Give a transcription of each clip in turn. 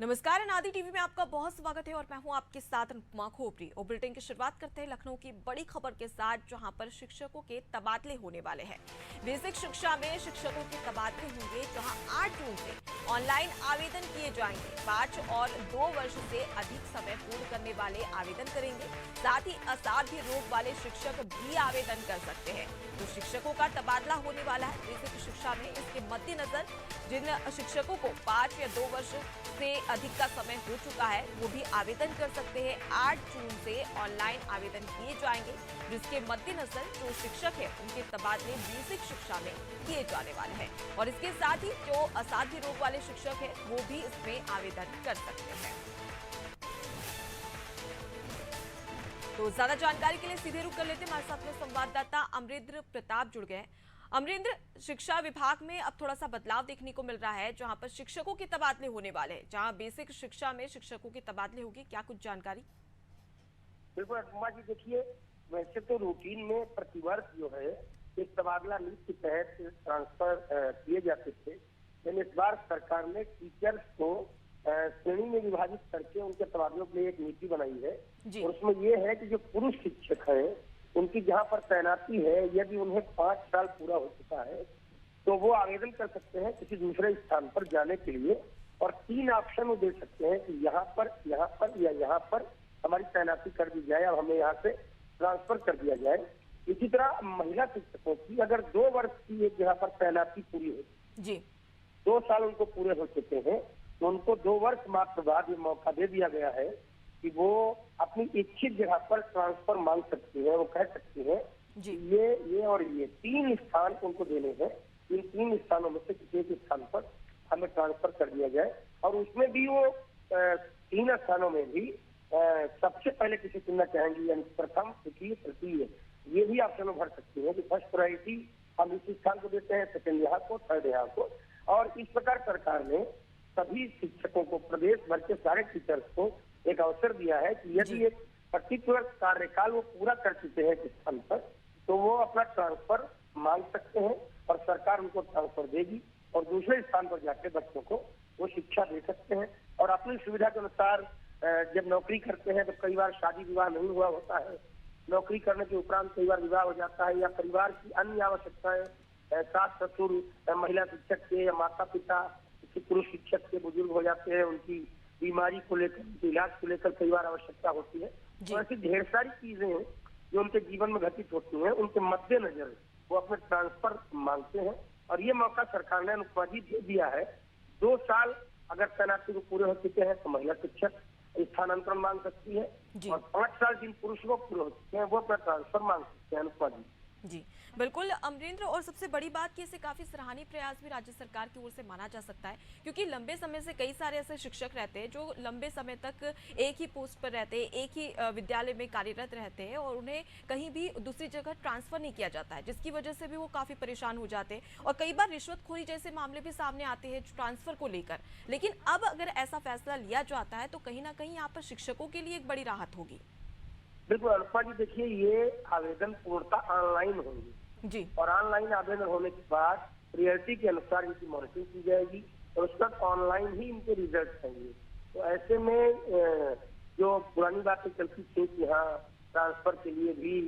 नमस्कार, अनादि टीवी में आपका बहुत स्वागत है और मैं हूं आपके साथ अनुपमा खोपरी। और बुलेटिन की शुरुआत करते हैं लखनऊ की बड़ी खबर के साथ, जहां पर शिक्षकों के तबादले होने वाले हैं। बेसिक शिक्षा में शिक्षकों के तबादले होंगे, जहां 8 जून से ऑनलाइन आवेदन किए जाएंगे। 5 और 2 वर्ष से अधिक समय पूर्ण करने वाले आवेदन करेंगे। साथ ही असाध्य रोग वाले शिक्षक भी आवेदन कर सकते हैं। तो शिक्षकों का तबादला होने वाला है बेसिक शिक्षा में। इसके मद्देनजर जिन शिक्षकों को 5 या 2 वर्ष से अधिक का समय हो चुका है, वो भी आवेदन कर सकते हैं। 8 जून से ऑनलाइन आवेदन किए जाएंगे, जिसके मद्देनजर जो शिक्षक है उनके तबादले बेसिक शिक्षा में किए जाने वाले हैं। और इसके साथ ही जो असाध्य रोग वाले शिक्षक है वो भी इसमें आवेदन कर सकते हैं। तो ज्यादा जानकारी के लिए सीधे रुक कर लेते हैं, हमारे साथ में संवाददाता अमरेंद्र प्रताप जुड़ गए। अमरेंद्र, शिक्षा विभाग में अब थोड़ा सा बदलाव देखने को मिल रहा है, जहां पर शिक्षकों के तबादले होने वाले हैं, जहां बेसिक शिक्षा में शिक्षकों के तबादले होगी। क्या कुछ जानकारी? बिल्कुल अम्मा जी, देखिए, वैसे तो रूटीन में प्रतिवर्ष जो है एक तबादला नीति के तहत ट्रांसफर किए जाते थे, लेकिन इस बार सरकार ने टीचर्स को श्रेणी में विभाजित करके उनके तबादलों के लिए एक नीति बनाई है। और उसमें ये है कि जो पुरुष शिक्षक है उनकी जहाँ पर तैनाती है, यदि उन्हें 5 साल पूरा हो चुका है तो वो आवेदन कर सकते हैं किसी दूसरे स्थान पर जाने के लिए। और 3 ऑप्शन वो दे सकते हैं कि यहाँ पर या यहाँ पर हमारी तैनाती कर दी जाए और हमें यहाँ से ट्रांसफर कर दिया जाए। इसी तरह महिला शिक्षकों की अगर 2 वर्ष की एक जगह पर तैनाती पूरी हो जी, 2 साल उनको पूरे हो चुके हैं, तो उनको 2 वर्ष मात्र बाद ये मौका दे दिया गया है कि वो अपनी इच्छित जगह पर ट्रांसफर मांग सकती है। वो कह सकती है ये और ये 3 स्थान उनको देने हैं, इन 3 स्थानों में से किसी एक स्थान पर हमें ट्रांसफर कर दिया जाए। और उसमें भी वो 3 स्थानों में भी सबसे पहले किसी चुनना चाहेंगी, यानी प्रथम, द्वितीय, तृतीय, ये भी ऑप्शन भर सकती है कि फर्स्ट प्रायोरिटी हम इस स्थान को देते हैं, सेकेंड यहाँ को, थर्ड यहाँ को। और इस प्रकार सरकार ने सभी शिक्षकों को, प्रदेश भर के सारे टीचर्स को एक अवसर दिया है कि यदि एक पर्टिकुलर कार्यकाल वो पूरा कर चुके हैं किस स्थान पर, तो वो अपना ट्रांसफर मांग सकते हैं और सरकार उनको ट्रांसफर देगी और दूसरे स्थान पर जाके बच्चों को वो शिक्षा दे सकते हैं। और अपनी सुविधा के अनुसार जब नौकरी करते हैं तो कई बार शादी विवाह नहीं हुआ होता है, नौकरी करने के उपरांत कई बार विवाह हो जाता है, या परिवार की अन्य आवश्यकताएं, सास ससुर महिला शिक्षक के या माता पिता किसी पुरुष शिक्षक के बुजुर्ग हो जाते हैं, उनकी बीमारी को लेकर, उनके इलाज को लेकर कई बार आवश्यकता होती है। तो ऐसी ढेर सारी चीजें जो उनके जीवन में घटित होती हैं, उनके मद्देनजर वो अपने ट्रांसफर मांगते हैं। और ये मौका सरकार ने अनुपमा दे दिया है। 2 साल अगर तैनाती को पूरे हो चुके हैं तो महिला शिक्षक स्थानांतरण मांग सकती है, और 5 साल जिन पुरुषों को पूरे हो चुके हैं वो अपना ट्रांसफर मांग सकते हैं। अनुपमा जी, बिल्कुल अमरेंद्र। और सबसे बड़ी बात कि इसे काफी सराहनीय प्रयास भी राज्य सरकार की ओर से माना जा सकता है, क्योंकि लंबे समय से कई सारे ऐसे शिक्षक रहते हैं जो लंबे समय तक एक ही पोस्ट पर रहते हैं, एक ही विद्यालय में कार्यरत रहते हैं और उन्हें कहीं भी दूसरी जगह ट्रांसफर नहीं किया जाता है, जिसकी वजह से भी वो काफी परेशान हो जाते हैं। और कई बार रिश्वतखोरी जैसे मामले भी सामने आते हैं ट्रांसफर को लेकर। लेकिन अब अगर ऐसा फैसला लिया जाता है तो कहीं ना कहीं यहाँ पर शिक्षकों के लिए एक बड़ी राहत होगी। बिल्कुल अनुपमा जी, देखिए, ये आवेदन पूर्णतः ऑनलाइन होंगे जी, और ऑनलाइन आवेदन होने के बाद प्रियोरिटी के अनुसार इनकी मॉनिटरिंग की जाएगी और उस पर ऑनलाइन ही इनके रिजल्ट आएंगे। तो ऐसे में जो पुरानी बातें चलती थी कि यहाँ ट्रांसफर के लिए भी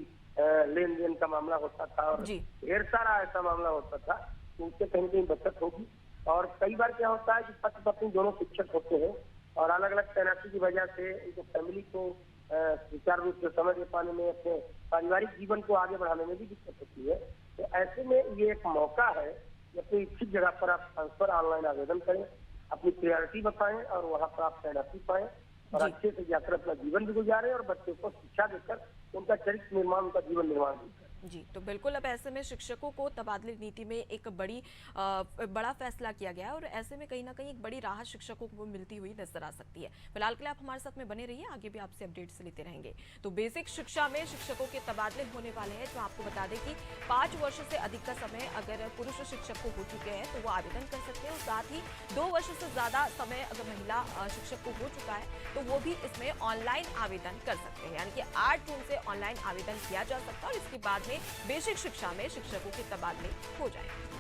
लेन देन का मामला होता था और ढेर सारा ऐसा मामला होता था, तो उससे कहीं ना कहीं बचत होगी। और कई बार क्या होता है कि पति पत्नी दोनों शिक्षक होते हैं और अलग अलग तैनाती की वजह से उनको फैमिली को सुचारू रूप से समय दे पाने में, अपने पारिवारिक जीवन को आगे बढ़ाने में भी दिक्कत होती है। तो ऐसे में ये एक मौका है कि अपनी इच्छित जगह पर आप ट्रांसफर ऑनलाइन आवेदन करें, अपनी प्रायोरिटी बताएं और वहाँ पर आप तैनाती पाएं और अच्छे से जाकर अपना जीवन भी गुजारें और बच्चों को शिक्षा देकर उनका चरित्र निर्माण, उनका जीवन निर्माण भी करें। जी, तो बिल्कुल अब ऐसे में शिक्षकों को तबादले नीति में एक बड़ा फैसला किया गया है और ऐसे में कहीं ना कहीं एक बड़ी राहत शिक्षकों को मिलती हुई नजर आ सकती है। फिलहाल के लिए आप हमारे साथ में बने रहिए, आगे भी आपसे अपडेट्स लेते रहेंगे। तो बेसिक शिक्षा में शिक्षकों के तबादले होने वाले हैं, जो आपको बता दें कि 5 वर्ष से अधिक का समय अगर पुरुष शिक्षक को हो चुके हैं तो वो आवेदन कर सकते हैं, और साथ ही 2 वर्ष से ज्यादा समय अगर महिला शिक्षक को हो चुका है तो वो भी इसमें ऑनलाइन आवेदन कर सकते हैं। यानी कि 8 जून से ऑनलाइन आवेदन किया जा सकता है और इसके बाद में बेसिक शिक्षा में शिक्षकों के तबादले हो जाएंगे।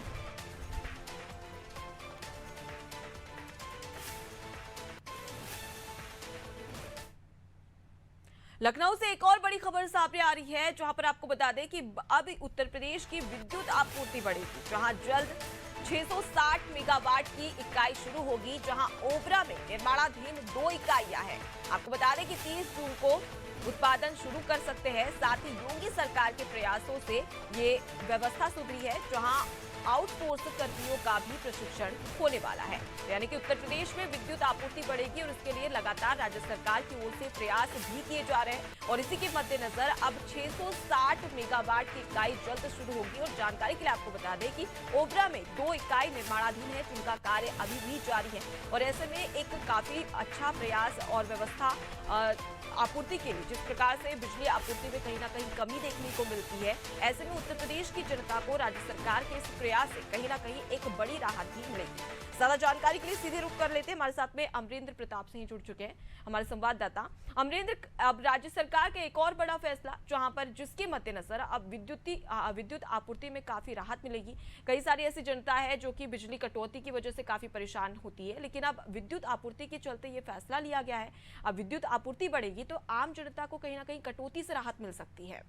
लखनऊ से एक और बड़ी खबर सामने आ रही है, जहां पर आपको बता दें कि अब उत्तर प्रदेश की विद्युत आपूर्ति बढ़ेगी, जहां जल्द 660 मेगावाट की इकाई शुरू होगी, जहां ओबरा में निर्माणाधीन 2 इकाइयां हैं। आपको बता दें कि 30 जून को उत्पादन शुरू कर सकते हैं। साथ ही योगी सरकार के प्रयासों से ये व्यवस्था सुधरी है, जहां आउटसोर्स कर्मियों का भी प्रशिक्षण होने वाला है। यानी कि उत्तर प्रदेश में विद्युत आपूर्ति बढ़ेगी और इसके लिए लगातार राज्य सरकार की ओर से प्रयास भी किए जा रहे हैं। और इसी के मद्देनजर अब 660 मेगावाट की इकाई जल्द शुरू होगी। और जानकारी के लिए आपको बता दें कि ओबरा में 2 इकाई निर्माणाधीन है, जिनका कार्य अभी भी जारी है। और ऐसे में एक काफी अच्छा प्रयास और व्यवस्था आपूर्ति के लिए, जिस प्रकार से बिजली आपूर्ति में कहीं ना कहीं कमी देखने को मिलती है, ऐसे में उत्तर प्रदेश की जनता को राज्य सरकार के इस प्रयास से कहीं ना कहीं एक बड़ी राहत भी मिलेगी। ज्यादा जानकारी के लिए सीधे रुख कर लेते हैं, हमारे साथ में अमरेंद्र प्रताप सिंह जुड़ चुके हैं, हमारे संवाददाता। अमरेंद्र, अब राज्य सरकार का एक और बड़ा फैसला, जहां पर जिसके मद्देनजर अब विद्युत आपूर्ति में काफी राहत मिलेगी। कई सारी ऐसी जनता है जो कि बिजली कटौती की वजह से काफी परेशान होती है, लेकिन अब विद्युत आपूर्ति के चलते ये फैसला लिया गया है। अब विद्युत आपूर्ति बढ़ेगी तो आम जनता को कहीं ना कहीं कटौती से राहत मिल सकती है।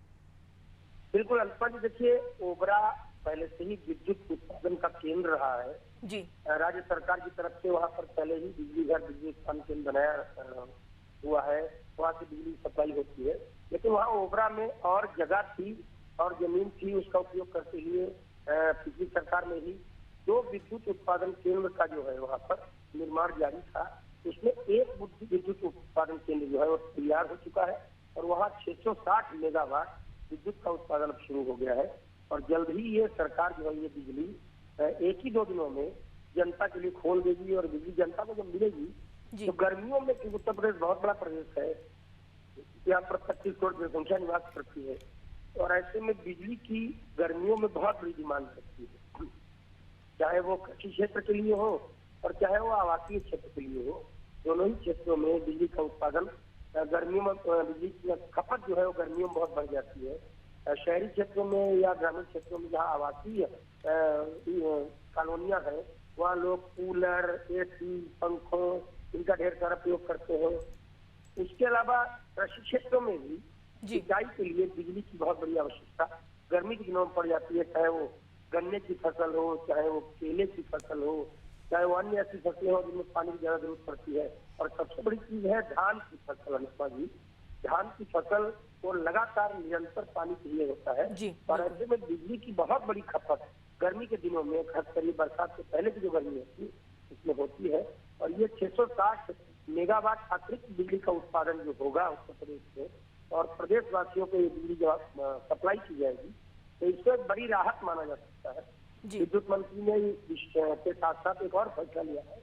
बिल्कुल अल्पा जी, देखिए ओबरा पहले से ही विद्युत उत्पादन का केंद्र रहा है जी। राज्य सरकार की तरफ से वहाँ पर पहले ही बिजली घर बिजली उत्पादन केंद्र बनाया हुआ है, वहाँ से बिजली सप्लाई होती है। लेकिन वहाँ ओबरा में और जगह थी और जमीन थी, उसका उपयोग करते हुए पिछली सरकार में ही 2 विद्युत उत्पादन केंद्र का जो है वहाँ पर निर्माण जारी था। उसमें एक विद्युत उत्पादन केंद्र जो है वो तैयार हो चुका है और वहाँ 660 मेगावाट विद्युत का उत्पादन शुरू हो गया है। और जल्द ही ये सरकार जो है ये बिजली 1 ही 2 दिनों में जनता के लिए खोल देगी। और बिजली जनता को जब मिलेगी तो गर्मियों में, क्योंकि उत्तर प्रदेश बहुत बड़ा प्रदेश है, यहाँ पर 25 करोड़ जनसंख्या निवास करती है और ऐसे में बिजली की गर्मियों में बहुत बड़ी डिमांड रहती है, चाहे वो कृषि क्षेत्र के लिए हो और चाहे वो आवासीय क्षेत्र के लिए हो। दोनों ही क्षेत्रों में बिजली का उत्पादन गर्मियों में, बिजली की खपत जो है वो गर्मियों में बहुत बढ़ जाती है। शहरी क्षेत्रों में या ग्रामीण क्षेत्रों में जहाँ आवासीय कॉलोनियां हैं, वहाँ लोग कूलर, एसी, पंखों इनका ढेर सारा प्रयोग करते हैं। इसके अलावा कृषि क्षेत्रों में भी सिंचाई के लिए बिजली की बहुत बड़ी आवश्यकता गर्मी के दिनों में पड़ जाती है, चाहे वो गन्ने की फसल हो, चाहे वो केले की फसल हो, चाहे वो अन्य ऐसी फसलें हो जिनमें पानी की ज्यादा जरूरत पड़ती है। और सबसे बड़ी चीज है धान की फसल। अनुष्का जी, धान की फसल को लगातार निरंतर पानी चाहिए होता है और ऐसे में बिजली की बहुत बड़ी खपत गर्मी के दिनों में, खासकर ये बरसात से पहले की जो गर्मी होती है इसमें होती है। और ये 660 मेगावाट अतिरिक्त बिजली का उत्पादन जो होगा उत्तर प्रदेश से और प्रदेशवासियों को ये बिजली जो सप्लाई की जाएगी, तो इससे बड़ी राहत माना जा सकता है। विद्युत मंत्री ने इसके साथ साथ एक और फैसला लिया है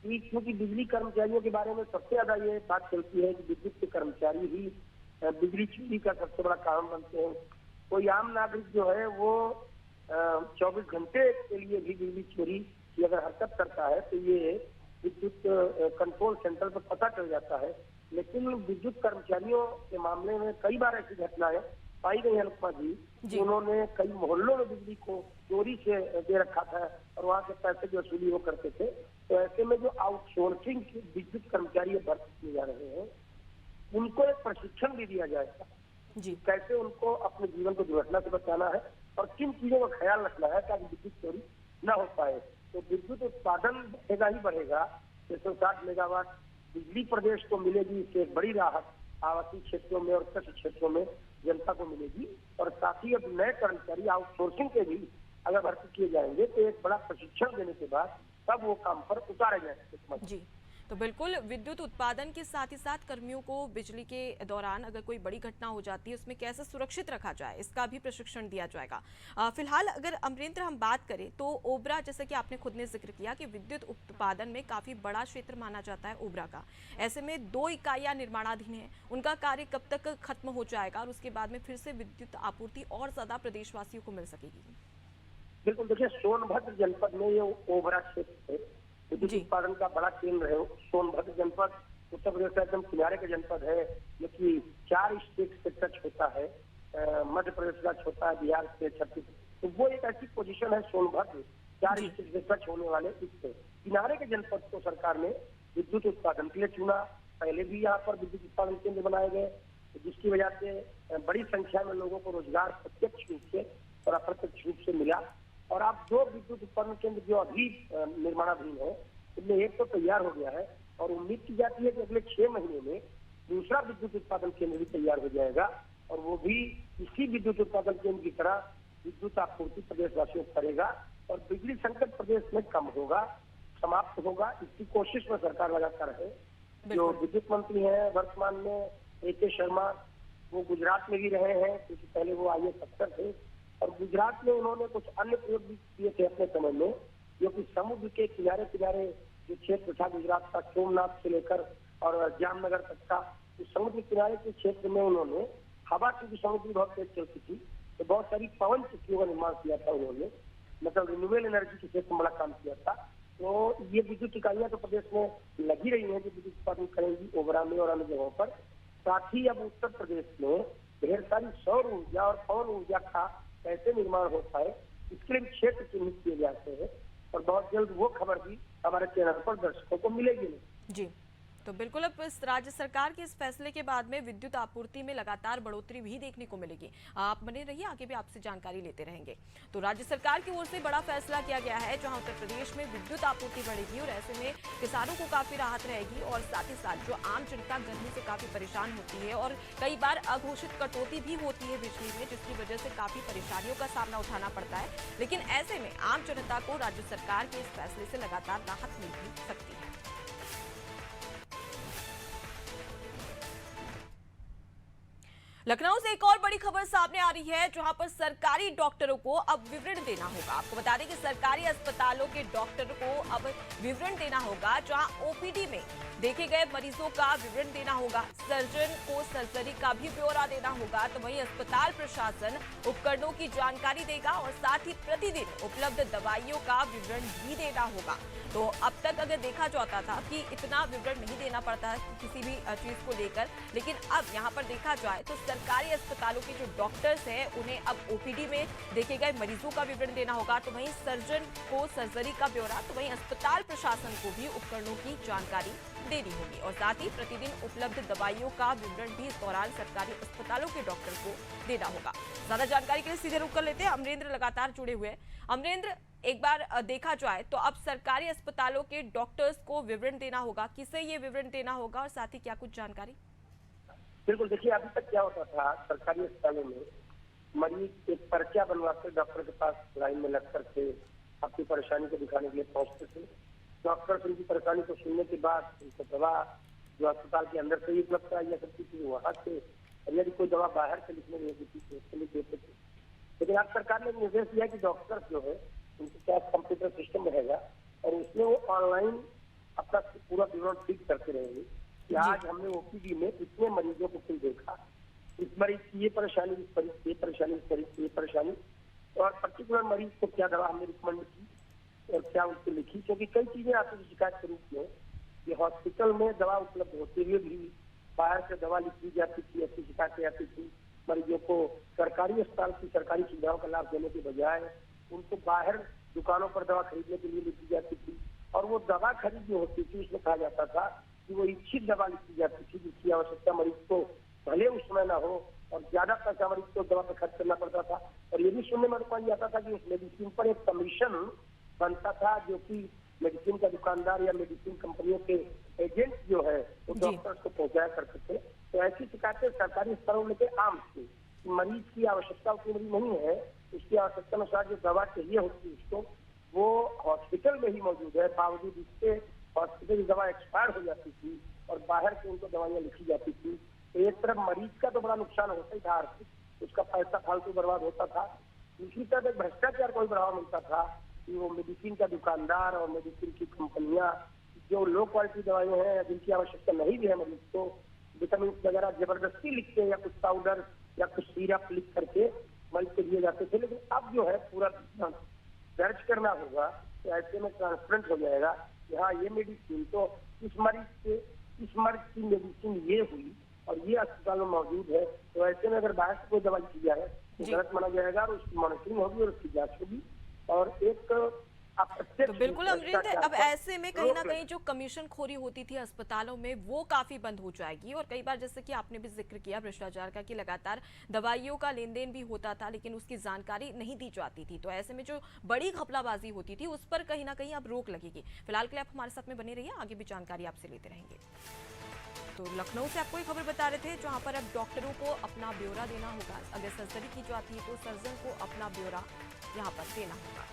कि क्योंकि बिजली कर्मचारियों के बारे में सबसे ज्यादा ये बात चलती है कि विद्युत के कर्मचारी ही बिजली चोरी का सबसे बड़ा कारण बनते हैं। कोई आम नागरिक जो है वो 24 घंटे के लिए भी बिजली चोरी की अगर हरकत करता है तो ये विद्युत कंट्रोल सेंटर पर पता चल जाता है। लेकिन विद्युत कर्मचारियों के मामले में कई बार ऐसी घटनाएं पाई गई है अनुपमा जी, उन्होंने कई मोहल्लों में बिजली को चोरी से दे रखा था और वहाँ के पैसे की वसूली वो करते थे। तो ऐसे में जो आउटसोर्सिंग के विद्युत कर्मचारी भर्ती किए जा रहे हैं, उनको एक प्रशिक्षण भी दिया जाएगा जी, कैसे उनको अपने जीवन को दुर्घटना से बचाना है और किन चीजों का ख्याल रखना है ताकि विद्युत चोरी न हो पाए। तो विद्युत उत्पादन बढ़ेगा ही बढ़ेगा। 660 मेगावाट बिजली प्रदेश को मिलेगी, इससे एक बड़ी राहत आवासीय क्षेत्रों में और कृषि क्षेत्रों में जनता को मिलेगी। और साथ ही अब नए कर्मचारी आउटसोर्सिंग के भी अगर भर्ती किए जाएंगे तो एक बड़ा प्रशिक्षण देने के बाद तब वो काम पर उतारे जाएंगे जी। तो बिल्कुल विद्युत उत्पादन के साथ ही साथ कर्मियों को बिजली के दौरान अगर कोई बड़ी घटना हो जाती है उसमें कैसे सुरक्षित रखा जाए, इसका भी प्रशिक्षण दिया जाएगा। फिलहाल अगर अमरेंद्र हम बात करें तो ओबरा, जैसे कि आपने खुद ने जिक्र किया कि विद्युत उत्पादन में काफी बड़ा क्षेत्र माना जाता है ओबरा का, ऐसे में 2 इकाइयां निर्माणाधीन है, उनका कार्य कब तक खत्म हो जाएगा और उसके बाद में फिर से विद्युत आपूर्ति और ज्यादा प्रदेशवासियों को मिल सकेगी? बिल्कुल, देखिए सोनभद्र जनपद में ये ओबरा क्षेत्र है, विद्युत उत्पादन का बड़ा केंद्र है। सोनभद्र जनपद उत्तर प्रदेश का एकदम किनारे का जनपद है, जो कि 4 स्टेट से टच होता है, मध्य प्रदेश का होता है, बिहार से, छत्तीसगढ़। तो वो एक ऐसी पोजीशन है सोनभद्र 4 स्टेट से टच होने वाले इससे किनारे के जनपद को सरकार ने विद्युत उत्पादन के लिए चुना। पहले भी यहाँ पर विद्युत उत्पादन केंद्र बनाए गए, जिसकी वजह से बड़ी संख्या में लोगों को रोजगार प्रत्यक्ष रूप से और अप्रत्यक्ष रूप से मिला। और आप 2 विद्युत उत्पादन केंद्र जो अभी निर्माणाधीन है, इनमें एक तो तैयार हो गया है और उम्मीद की जाती है कि अगले 6 महीने में दूसरा विद्युत उत्पादन केंद्र भी तैयार हो जाएगा और वो भी इसी विद्युत उत्पादन केंद्र की तरह विद्युत आपूर्ति प्रदेशवासियों को करेगा और बिजली संकट प्रदेश में कम होगा, समाप्त होगा। इसकी कोशिश में सरकार लगातार है। जो विद्युत मंत्री हैं वर्तमान में AK शर्मा, वो गुजरात में भी रहे हैं क्योंकि पहले वो IAS अफसर थे और गुजरात में उन्होंने कुछ अन्य प्रयोग भी किए थे अपने समय में, जो कि समुद्र के किनारे किनारे जो क्षेत्र था गुजरात का, सोमनाथ से लेकर और जामनगर तक का, तो समुद्र किनारे के क्षेत्र में उन्होंने हवा की समुद्री बहुत तेज चलती थी तो बहुत सारी पवन चक्कियों का निर्माण किया था उन्होंने, मतलब रिन्यूएबल एनर्जी के क्षेत्र में बड़ा काम किया था। तो ये विद्युत इकाइयां तो प्रदेश में लगी रही हैं जो विद्युत उत्पादन करेंगी ओबरा में और अन्य जगहों पर। साथ ही अब उत्तर प्रदेश में ढेर सारी सौर ऊर्जा और पवन ऊर्जा का कैसे निर्माण होता है इसके लिए क्षेत्र चिन्हित किए जाते हैं और बहुत जल्द वो खबर भी हमारे चैनल पर दर्शकों को मिलेगी। जी, तो बिल्कुल अब इस राज्य सरकार के इस फैसले के बाद में विद्युत आपूर्ति में लगातार बढ़ोतरी भी देखने को मिलेगी। आप बने रहिए, आगे भी आपसे जानकारी लेते रहेंगे। तो राज्य सरकार की ओर से बड़ा फैसला किया गया है जहां उत्तर प्रदेश में विद्युत आपूर्ति बढ़ेगी और ऐसे में किसानों को काफी राहत रहेगी और साथ ही साथ जो आम जनता गर्मी से काफी परेशान होती है और कई बार अघोषित कटौती भी होती है बिजली में, जिसकी वजह से काफी परेशानियों का सामना उठाना पड़ता है। लेकिन ऐसे में आम जनता को राज्य सरकार के इस फैसले से लगातार राहत मिल भी सकती है। लखनऊ से एक और बड़ी खबर सामने आ रही है जहां पर सरकारी डॉक्टरों को अब विवरण देना होगा। आपको बता दें कि सरकारी अस्पतालों के डॉक्टरों को अब विवरण देना होगा, जहां OPD में देखे गए मरीजों का विवरण देना होगा, सर्जन को सर्जरी का भी ब्यौरा देना होगा। तो वहीं अस्पताल प्रशासन उपकरणों की जानकारी देगा और साथ ही प्रतिदिन उपलब्ध दवाइयों का विवरण भी देना होगा। तो अब तक अगर देखा जाता था कि इतना विवरण नहीं देना पड़ता है किसी भी चीज को लेकर, लेकिन अब यहाँ पर देखा जाए तो सरकारी अस्पतालों के जो डॉक्टर्स हैं उन्हें अब OPD में देखे गए मरीजों का विवरण देना होगा। तो वहीं सर्जन को सर्जरी का ब्यौरा, तो वहीं अस्पताल प्रशासन को भी उपकरणों की जानकारी देनी होगी और साथ ही प्रतिदिन उपलब्ध दवाइयों का विवरण भी इस दौरान सरकारी अस्पतालों के डॉक्टर को देना होगा। ज्यादा जानकारी के लिए सीधे रुक कर लेते हैं, अमरेंद्र लगातार जुड़े हुए हैं। अमरेंद्र, एक बार देखा जाए तो अब सरकारी अस्पतालों के डॉक्टर्स को विवरण देना होगा, किसे ये विवरण देना होगा और साथ ही क्या कुछ जानकारी? बिल्कुल, देखिए अभी तक क्या होता था सरकारी अस्पतालों में, मरीज एक पर्चा बनवाकर डॉक्टर के पास लाइन में लग करके अपनी परेशानी को दिखाने के लिए पहुंचते थे। डॉक्टर उनकी परेशानी को सुनने के बाद उनको दवा जो अस्पताल के अंदर से ही उपलब्ध कराई सकती थी वहां से, और यदि कोई दवा बाहर से लिखने नहीं होती थी उसके लिए देते थे। लेकिन आज सरकार ने निर्देश दिया कि डॉक्टर जो है उनके पास कंप्यूटर सिस्टम रहेगा और उसमें वो ऑनलाइन अपना पूरा विवरण फीड करते रहेंगे कि आज हमने OPD में इतने मरीजों को कुल देखा, इस मरीज की ये परेशानी, इस मरीज की ये परेशानी, इस मरीज की ये परेशानी, और पर्टिकुलर मरीज को क्या दवा हमने रिकमेंड की और क्या उसको लिखी। क्योंकि कई चीजें आती थी शिकायत के रूप में कि हॉस्पिटल में दवा उपलब्ध होते हुए भी बाहर से दवा लिखी जाती थी, ऐसी शिकायतें आती थी। मरीजों को सरकारी अस्पताल की सरकारी सुविधाओं का लाभ देने के बजाय उनको बाहर दुकानों पर दवा खरीदने के लिए लिखी जाती थी और वो दवा खरीदनी होती थी उसमें कहा जाता था कि वो इच्छित दवा लिखी जाती थी जिसकी आवश्यकता मरीज को भले उस समय ना हो और ज्यादा पैसा मरीज को दवा पर खर्च करना पड़ता था। और ये भी सुनने में रुपया आता था कि उस मेडिसिन पर एक कमीशन बनता था जो कि मेडिसिन का दुकानदार या मेडिसिन कंपनियों के एजेंट जो है वो डॉक्टर्स को पहुंचाया करते थे। तो ऐसी शिकायतें सरकारी स्तरों में आम थी। मरीज की आवश्यकता उतनी बड़ी नहीं है, उसकी आवश्यकता अनुसार जो दवा चाहिए होती है उसको वो हॉस्पिटल में ही मौजूद है, बावजूद इसके हॉस्पिटल की दवा एक्सपायर हो जाती थी और बाहर से उनको दवाइयाँ लिखी जाती थी। तो एक तरफ मरीज का तो बड़ा नुकसान होता ही था आर्थिक, उसका पैसा फालतू बर्बाद होता था। दूसरी तरफ एक भ्रष्टाचार को भी बढ़ावा मिलता था कि वो मेडिसिन का दुकानदार और मेडिसिन की कंपनियां जो लो क्वालिटी दवाइयां हैं जिनकी आवश्यकता नहीं भी है मरीज को, विटामिन वगैरह जबरदस्ती लिखते हैं या कुछ पाउडर या कुछ सीरप लिख करके मरीज को दिए जाते थे। लेकिन अब जो है पूरा दर्ज करना होगा, तो ऐसे में ट्रांसपेरेंट हो जाएगा कि हाँ ये मेडिसिन तो इस मरीज की मेडिसिन ये हुई और ये अस्पताल में मौजूद है। तो ऐसे में अगर बाहर से कोई दवाई की जाए तो गलत माना जाएगा और उसकी मॉनिटरिंग होगी और उसकी जांच होगी। और एक अप्रत्यक्ष तो बिल्कुल अमरिंदर, भ्रष्टाचार अब पर ऐसे में कहीं ना रोक कहीं लगे। जो कमीशन खोरी होती थी अस्पतालों में वो काफी बंद हो जाएगी। और कई बार जैसे कि आपने भी जिक्र किया भ्रष्टाचार का कि लगातार दवाइयों का लेन देन भी होता था लेकिन उसकी जानकारी नहीं दी जाती थी, तो ऐसे में जो बड़ी घपलाबाजी होती थी उस पर कहीं ना कहीं अब रोक लगेगी। फिलहाल के लिए आप हमारे साथ में बने रहिए, आगे भी जानकारी आपसे लेते रहेंगे। तो लखनऊ से आपको एक खबर बता रहे थे जहां पर अब डॉक्टरों को अपना ब्यौरा देना होगा। अगर सर्जरी की जाती है तो सर्जन को अपना ब्यौरा यहां पर देना होगा।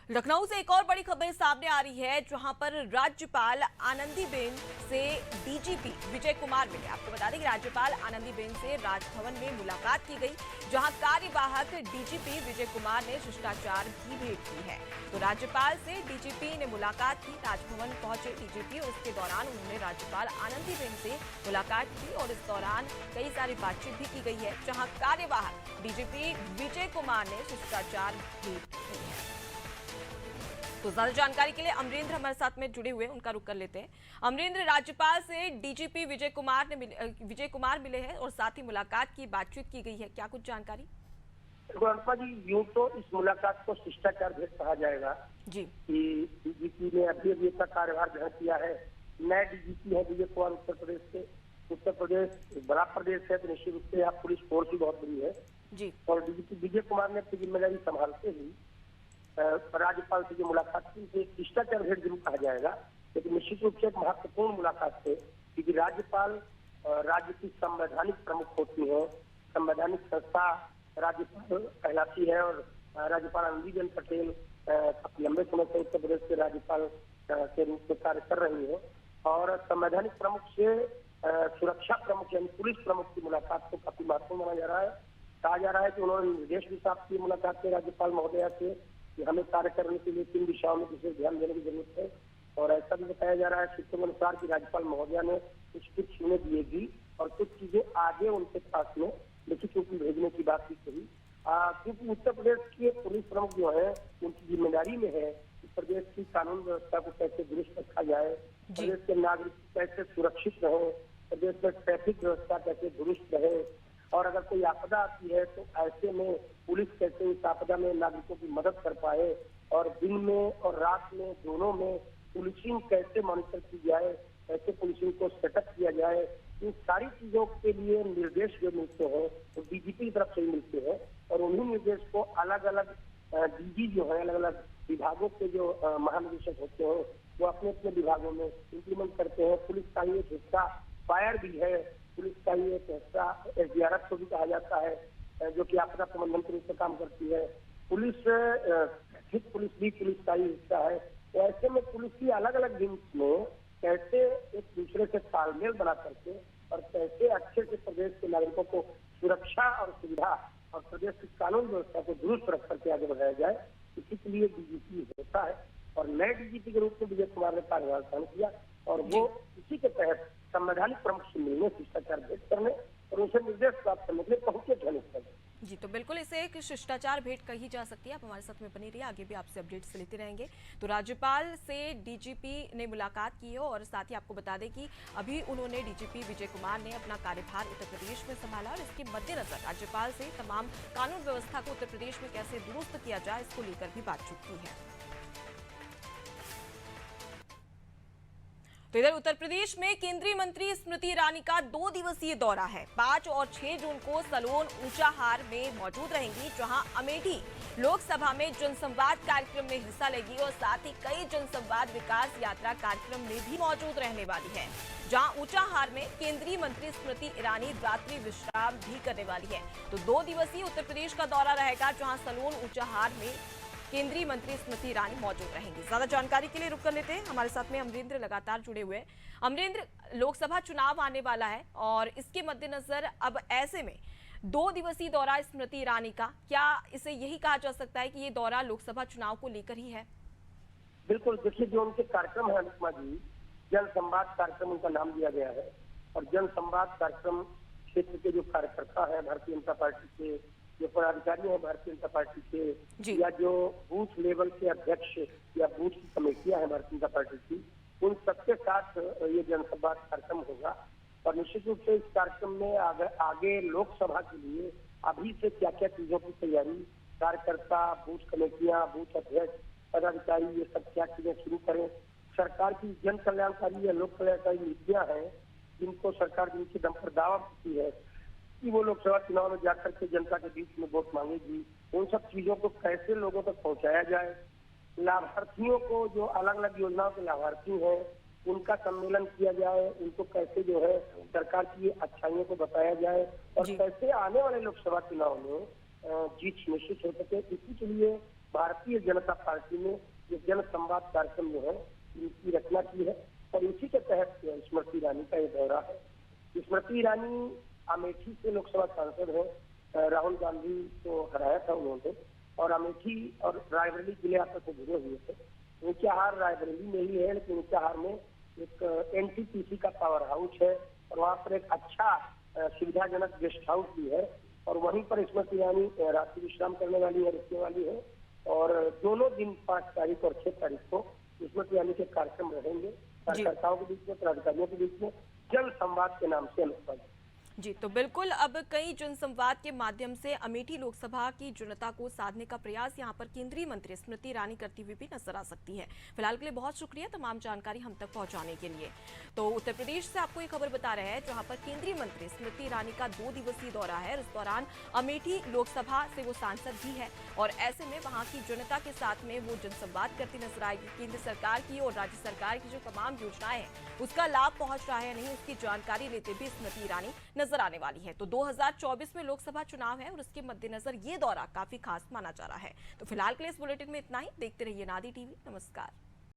लखनऊ से एक और बड़ी खबर सामने आ रही है जहां पर राज्यपाल आनंदीबेन से डीजीपी विजय कुमार मिले। आपको बता दें कि राज्यपाल आनंदीबेन से राजभवन में मुलाकात की गई, जहां कार्यवाहक डीजीपी विजय कुमार ने शिष्टाचार की भेंट की है। तो राज्यपाल से डीजीपी ने मुलाकात की, राजभवन पहुंचे डीजीपी और इसके दौरान उन्होंने राज्यपाल आनंदीबेन से मुलाकात की और इस दौरान कई सारी बातचीत भी की गई है, जहां कार्यवाहक डीजीपी विजय कुमार ने शिष्टाचार भेंट की है। तो ज्यादा जानकारी के लिए अमरेंद्र हमारे साथ में जुड़े हुए, उनका रुख कर लेते हैं। अमरेंद्र, राज्यपाल से डीजीपी विजय कुमार मिले हैं और साथ ही मुलाकात की, बातचीत की गई है, क्या कुछ जानकारी? अनुपमा जी, यूं तो इस मुलाकात को शिष्टाचार भेंट कहा जाएगा जी कि डीजीपी ने अभी अभी अपना कार्यभार ग्रहण किया है। नए डीजीपी है विजय कुमार उत्तर प्रदेश के। उत्तर प्रदेश बड़ा प्रदेश है तो निश्चित रूप से यहाँ पुलिस फोर्स भी बहुत बड़ी है जी और डीजीपी विजय कुमार ने अपनी जिम्मेदारी संभालते ही राज्यपाल से जो मुलाकात की उसे शिष्टाचार भेंट जरूर कहा जाएगा, लेकिन निश्चित रूप से एक महत्वपूर्ण मुलाकात है क्योंकि राज्यपाल राज्य की संवैधानिक प्रमुख होती है। संवैधानिक संस्था राज्यपाल कहलाती है और राज्यपाल आनंदीबेन पटेल काफी लंबे समय से उत्तर प्रदेश के राज्यपाल के रूप में कार्य कर रही है और संवैधानिक प्रमुख से सुरक्षा प्रमुख यानी पुलिस प्रमुख की मुलाकात को काफी महत्वपूर्ण माना जा रहा है। कहा जा रहा है कि उन्होंने निर्देश भी प्राप्त किए मुलाकात के राज्यपाल महोदया से कि हमें कार्य करने के लिए 3 दिशाओं में विशेष ध्यान देने की जरूरत है और ऐसा भी बताया जा रहा है सूत्रों के अनुसार कि राज्यपाल महोदया ने कुछ उन्हें दिएगी और कुछ चीजें आगे उनके पास में लिखित रूप में भेजने की बात भी कही, क्योंकि उत्तर प्रदेश के पुलिस प्रमुख जो है उनकी जिम्मेदारी में है कि प्रदेश की कानून व्यवस्था को कैसे दुरुस्त रखा जाए, प्रदेश के नागरिक कैसे सुरक्षित रहे, प्रदेश में ट्रैफिक व्यवस्था कैसे दुरुस्त रहे और अगर कोई आपदा आती है तो ऐसे में पुलिस कैसे उस आपदा में नागरिकों की मदद कर पाए और दिन में और रात में दोनों में पुलिसिंग कैसे मॉनिटर की जाए, कैसे पुलिसिंग को सेटअप किया जाए, इन सारी चीजों के लिए निर्देश जो मिलते हैं वो डीजीपी की तरफ से ही मिलते हैं और उन्हीं निर्देश को अलग अलग डीजी जो है अलग अलग विभागों के जो महानिदेशक होते हैं वो अपने अपने विभागों में इम्प्लीमेंट करते हैं। पुलिस का ही एक हिस्सा फायर भी है, पुलिस का ही एक हिस्सा एसडीआरएफ को भी कहा जाता है जो कि आपदा प्रबंधन के रूप में काम करती है। पुलिस भी पुलिस का ही हिस्सा है। तो ऐसे में पुलिस की अलग अलग विंग्स में कैसे एक दूसरे से तालमेल बना करके और कैसे अच्छे से प्रदेश के नागरिकों को सुरक्षा और सुविधा और प्रदेश की कानून व्यवस्था को दुरुस्त रख करके आगे बढ़ाया जाए, इसी के लिए डीजीपी होता है और नए डीजीपी के रूप में विजय कुमार ने कार्यभार ग्रहण किया और वो इसी के तहत संवैधानिक प्रमुख से मिलने, शिष्टाचार भेंट करने और उनसे निर्देश प्राप्त करने के लिए पहुंचे थे। जी, तो बिल्कुल इसे एक शिष्टाचार भेंट कही जा सकती है। आप हमारे साथ में बनी रहिए, आगे भी आपसे अपडेट्स लेते रहेंगे। तो राज्यपाल से डीजीपी ने मुलाकात की है और साथ ही आपको बता दें कि अभी उन्होंने डीजीपी विजय कुमार ने अपना कार्यभार उत्तर प्रदेश में संभाला और इसके मद्देनजर राज्यपाल से तमाम कानून व्यवस्था को उत्तर प्रदेश में कैसे दुरुस्त किया जाए इसको लेकर भी बातचीत की है। तो इधर उत्तर प्रदेश में केंद्रीय मंत्री स्मृति ईरानी का 2 दिवसीय दौरा है। 5 और 6 जून को सलोन ऊंचाहार में मौजूद रहेंगी, जहां अमेठी लोकसभा में जनसंवाद कार्यक्रम में हिस्सा लेगी और साथ ही कई जनसंवाद विकास यात्रा कार्यक्रम में भी मौजूद रहने वाली है, जहां ऊंचाहार में केंद्रीय मंत्री स्मृति ईरानी रात्रि विश्राम भी करने वाली है। तो 2 दिवसीय उत्तर प्रदेश का दौरा रहेगा, जहां सलोन ऊंचाहार में केंद्रीय मंत्री स्मृति ईरानी मौजूद रहेंगी। ज्यादा जानकारी के लिए रुक कर लेते हैं, हमारे साथ में अमरेंद्र लगातार जुड़े हुए हैं। अमरेंद्र, लोकसभा चुनाव आने वाला है और इसके मद्देनजर अब ऐसे में 2 दिवसीय दौरा स्मृति ईरानी का, क्या इसे यही कहा जा सकता है कि ये दौरा लोकसभा चुनाव को लेकर ही है? बिल्कुल, देखिए जो उनके कार्यक्रम है अनुपमा जी, जन संवाद कार्यक्रम उनका नाम दिया गया है और जन संवाद कार्यक्रम क्षेत्र के जो कार्यकर्ता है भारतीय जनता पार्टी के जो पदाधिकारी हैं भारतीय जनता पार्टी जी। के, या जो बूथ लेवल के अध्यक्ष या बूथ की कमेटियां हैं भारतीय जनता पार्टी की, उन सबके साथ ये जनसंवाद कार्यक्रम होगा। और निश्चित रूप से इस कार्यक्रम में आगे लोकसभा के लिए अभी से क्या क्या चीजों की तैयारी, कार्यकर्ता, बूथ कमेटियां, बूथ अध्यक्ष, पदाधिकारी, ये सब क्या चीजें शुरू करें। सरकार की जन कल्याणकारी या लोक कल्याणकारी नीतियां हैं जिनको सरकार जिनके दम पर दावा करती है कि वो लोकसभा चुनाव में जाकर के जनता के बीच में वोट मांगेगी, उन सब चीजों को कैसे लोगों तक पहुंचाया जाए। लाभार्थियों को, जो अलग अलग योजनाओं के लाभार्थी हैं, उनका सम्मेलन किया जाए, उनको कैसे जो है सरकार की अच्छाइयों को बताया जाए और कैसे आने वाले लोकसभा चुनाव में जीत सुनिश्चित हो सके। इसी के लिए भारतीय जनता पार्टी ने ये जन संवाद कार्यक्रम जो है इनकी रचना की है और इसी के तहत स्मृति ईरानी का ये दौरा है। स्मृति ईरानी अमेठी से लोकसभा सांसद है, राहुल गांधी को हराया था उन्होंने, और अमेठी और रायबरेली जिले आपस में जुड़े हुए थे। उनके हार रायबरेली में ही है, लेकिन उनके हार में एक एनटीपीसी का पावर हाउस है और वहाँ पर एक अच्छा सुविधाजनक गेस्ट हाउस भी है और वहीं पर स्मृति ईरानी रात्रि विश्राम करने वाली है, रुकने वाली है। और दोनों दिन 5 तारीख और 6 तारीख को स्मृति ईरानी के कार्यक्रम रहेंगे कार्यकर्ताओं के बीच में, पदाधिकारियों के बीच में, जन संवाद के नाम से अनुष्ठान। जी, तो बिल्कुल अब कई जनसंवाद के माध्यम से अमेठी लोकसभा की जनता को साधने का प्रयास यहां पर केंद्रीय मंत्री स्मृति ईरानी करती हुई भी नजर आ सकती है। फिलहाल के लिए बहुत शुक्रिया तमाम जानकारी हम तक पहुंचाने के लिए। तो उत्तर प्रदेश से आपको ये खबर बता रहे हैं जहां पर केंद्रीय मंत्री स्मृति ईरानी का 2 दिवसीय दौरा है। इस दौरान अमेठी लोकसभा से वो सांसद भी है और ऐसे में वहां की जनता के साथ में वो जनसंवाद करती नजर आएगी। केंद्र सरकार की और राज्य सरकार की जो तमाम योजनाएं हैं उसका लाभ पहुंच रहा है नहीं, उसकी जानकारी लेते भी स्मृति ईरानी नजर आने वाली है। तो 2024 में लोकसभा चुनाव है और उसके मद्देनजर ये दौरा काफी खास माना जा रहा है। तो फिलहाल के लिए इस बुलेटिन में इतना ही। देखते रहिए नादी टीवी। नमस्कार।